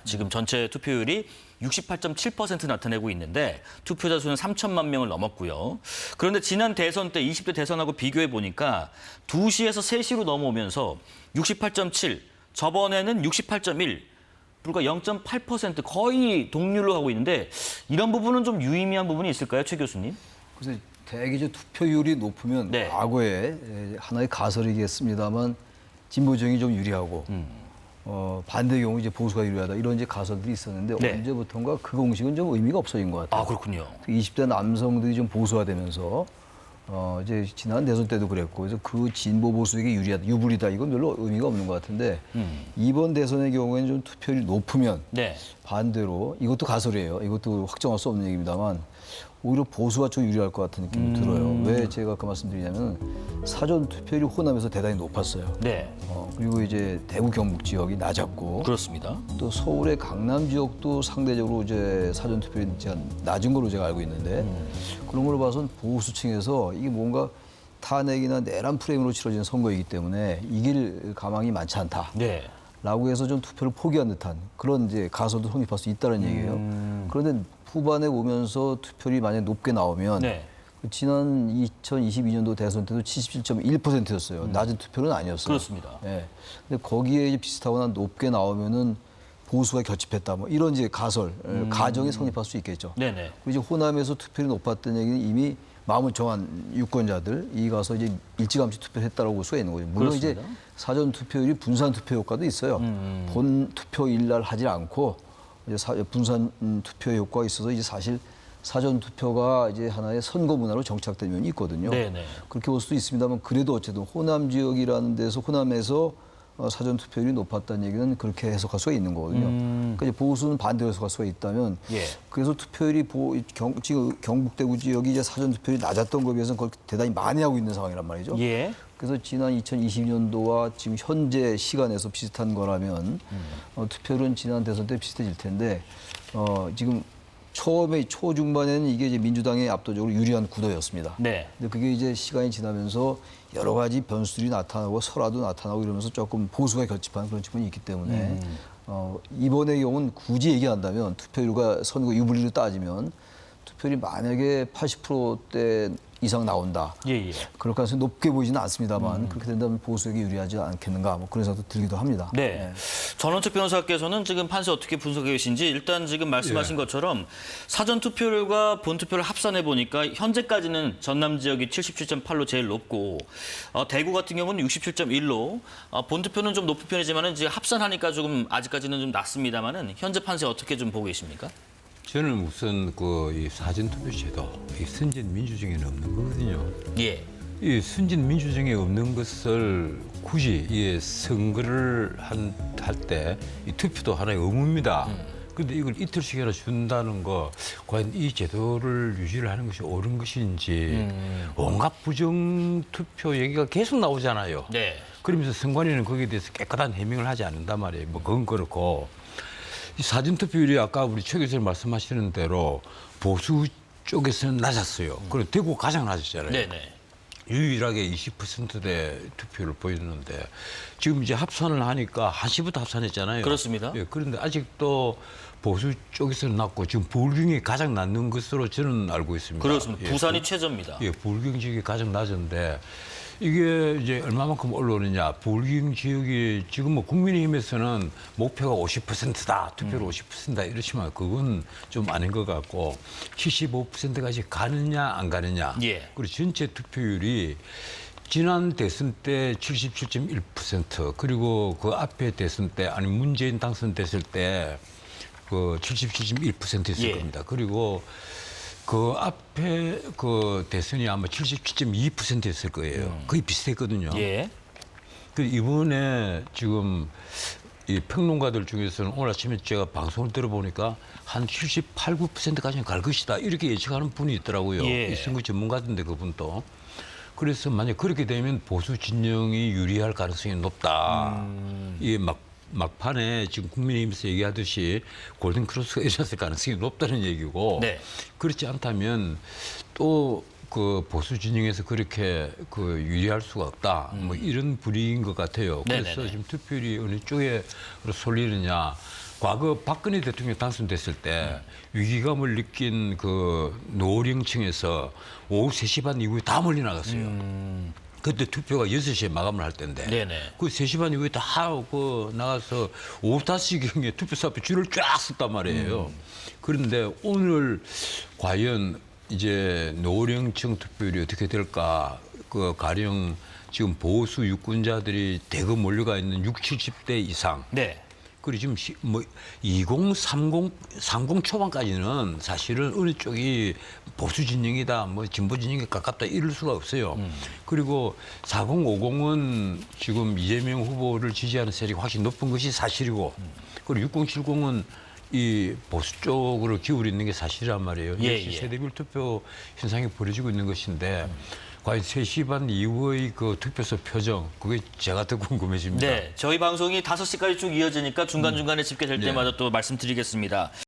지금 전체 투표율이 68.7% 나타내고 있는데 투표자 수는 3천만 명을 넘었고요. 그런데 지난 대선 때 20대 대선하고 비교해 보니까 2시에서 3시로 넘어오면서 68.7, 저번에는 68.1, 불과 0.8% 거의 동률로 하고 있는데 이런 부분은 좀 유의미한 부분이 있을까요, 최 교수님? 그래서 대개적 투표율이 높으면 네. 과거에 하나의 가설이겠습니다만 진보정이 좀 유리하고 반대의 경우 이제 보수가 유리하다 이런 이제 가설들이 있었는데 네. 언제부턴가 그 공식은 좀 의미가 없어진 것 같아요. 아, 그렇군요. 20대 남성들이 좀 보수화되면서 이제 지난 대선 때도 그랬고 그래서 그 진보 보수에게 유리하다, 유불이다 이건 별로 의미가 없는 것 같은데 이번 대선의 경우에는 좀 투표율이 높으면 네. 반대로 이것도 가설이에요. 이것도 확정할 수 없는 얘기입니다만 오히려 보수가 좀 유리할 것 같은 느낌이 들어요. 왜 제가 그 말씀드리냐면 사전 투표율이 호남에서 대단히 높았어요. 네. 그리고 이제 대구 경북 지역이 낮았고 그렇습니다. 또 서울의 강남 지역도 상대적으로 이제 사전 투표율이 낮은 걸로 제가 알고 있는데 그런 걸로 봐서는 보수층에서 이게 뭔가 탄핵이나 내란 프레임으로 치러지는 선거이기 때문에 이길 가망이 많지 않다. 네. 라고 해서 좀 투표를 포기한 듯한 그런 이제 가설도 성립할 수 있다는 얘기예요. 그런데 후반에 오면서 투표율이 만약에 높게 나오면 네. 지난 2022년도 대선 때도 77.1%였어요. 낮은 투표는 아니었어요. 그렇습니다. 예. 근데 거기에 이제 비슷하거나 높게 나오면은 보수가 결집했다. 뭐 이런 이제 가설, 가정이 성립할 수 있겠죠. 네네. 그리고 이제 호남에서 투표율이 높았던 얘기는 이미 마음을 정한 유권자들이 가서 이제 일찌감치 투표를 했다고 볼 수가 있는 거죠. 물론 그렇습니다. 이제 사전 투표율이 분산 투표 효과도 있어요. 본 투표일 날 하지 않고 이제 분산 투표 효과가 있어서 이제 사실 사전 투표가 이제 하나의 선거 문화로 정착된 면이 있거든요. 네네. 그렇게 볼 수도 있습니다만 그래도 어쨌든 호남 지역이라는 데서 호남에서 사전 투표율이 높았다는 얘기는 그렇게 해석할 수가 있는 거거든요. 그러니까 이제 보수는 반대로 해석할 수가 있다면 예. 그래서 투표율이 지금 경북 대구 지역이 이제 사전 투표율이 낮았던 거에 비해서는 그걸 대단히 많이 하고 있는 상황이란 말이죠. 예. 그래서 지난 2020년도와 지금 현재 시간에서 비슷한 거라면 투표율은 지난 대선 때 비슷해질 텐데 지금 처음에 초중반에는 이게 이제 민주당이 압도적으로 유리한 구도였습니다. 네. 근데 그게 이제 시간이 지나면서 여러 가지 변수들이 나타나고 설화도 나타나고 이러면서 조금 보수가 결집하는 그런 측면이 있기 때문에 이번의 경우는 굳이 얘기한다면 투표율과 선거 유불리로 따지면 투표율이 만약에 80%대 이상 나온다. 예. 그럴 가능성이 높게 보이지는 않습니다만 그렇게 된다면 보수에게 유리하지 않겠는가 뭐 그런 생각도 들기도 합니다. 네. 전원책 변호사께서는 지금 판세 어떻게 분석해 계신지 일단 지금 말씀하신 것처럼 사전 투표율과 본 투표를 합산해 보니까 현재까지는 전남 지역이 77.8로 제일 높고 대구 같은 경우는 67.1로 본 투표는 좀 높은 편이지만은 지금 합산하니까 조금 아직까지는 좀 낮습니다만은 현재 판세 어떻게 좀 보고 계십니까? 저는 우선 이 사전투표 제도, 이 선진 민주주의에는 없는 거거든요. 예. 이 선진 민주주의에 없는 것을 굳이 이 선거를 할 때 이 투표도 하나의 의무입니다. 그런데 이걸 이틀씩이나 준다는 거, 과연 이 제도를 유지를 하는 것이 옳은 것인지 온갖 부정 투표 얘기가 계속 나오잖아요. 네. 그러면서 선관위는 거기에 대해서 깨끗한 해명을 하지 않는단 말이에요. 뭐 그건 그렇고. 이 사전투표율이 아까 우리 최 교수님 말씀하시는 대로 보수 쪽에서는 낮았어요. 그리고 대구가 가장 낮았잖아요. 네네. 유일하게 20%대 투표를 보였는데 지금 이제 합산을 하니까 1시부터 합산했잖아요. 그렇습니다. 예, 그런데 아직도 보수 쪽에서는 낮고 지금 불경이 가장 낮는 것으로 저는 알고 있습니다. 그렇습니다. 예, 부산이 최저입니다. 예, 불경 지역이 가장 낮은데 이게 이제 얼마만큼 올라오느냐. 불경 지역이 지금 뭐 국민의힘에서는 목표가 50%다, 투표율 50%다 이렇지만 그건 좀 아닌 것 같고 75%까지 가느냐 안 가느냐. 예. 그리고 전체 투표율이 지난 대선 때 77.1% 그리고 그 앞에 대선 때 아니 문재인 당선됐을 때 그 77.1% 있을 예. 겁니다. 그리고 그 앞에 그 대선이 아마 77.2%였을 거예요. 거의 비슷했거든요. 예. 그 이번에 지금 이 평론가들 중에서는 오늘 아침에 제가 방송을 들어보니까 한 78, 9%까지는 갈 것이다. 이렇게 예측하는 분이 있더라고요. 예. 이 선거 전문가인데 그분도. 그래서 만약 그렇게 되면 보수 진영이 유리할 가능성이 높다. 이게 막판에 지금 국민의힘에서 얘기하듯이 골든크로스가 일어났을 가능성이 높다는 얘기고 네. 그렇지 않다면 또 그 보수 진영에서 그렇게 그 유리할 수가 없다. 뭐 이런 분위기인 것 같아요. 그래서 네네네. 지금 투표율이 어느 쪽에 쏠리느냐. 과거 박근혜 대통령 당선됐을 때 위기감을 느낀 그 노령층에서 오후 3시 반 이후에 다 몰려 나갔어요. 그때 투표가 6시에 마감을 할 때인데 네네. 그 3시 반 이후에 다 하고 나가서 오후 5시경에 투표소 앞에 줄을 쫙 섰단 말이에요. 그런데 오늘 과연 이제 노령층 투표율이 어떻게 될까? 그 가령 지금 보수 유권자들이 대거 몰려가 있는 60, 70대 이상. 네. 그리고 지금 뭐 30 초반까지는 사실은 어느 쪽이 보수 진영이다, 뭐 진보 진영에 가깝다 이럴 수가 없어요. 그리고 4050은 지금 이재명 후보를 지지하는 세력이 확실히 높은 것이 사실이고, 그리고 6070은 이 보수 쪽으로 기울이는 게 사실이란 말이에요. 예, 역시 예. 세대별 투표 현상이 벌어지고 있는 것인데 과연 3시 반 이후의 그 투표소 표정, 그게 제가 더 궁금해집니다. 네. 저희 방송이 5시까지 쭉 이어지니까 중간중간에 집계될 네. 때마다 또 말씀드리겠습니다.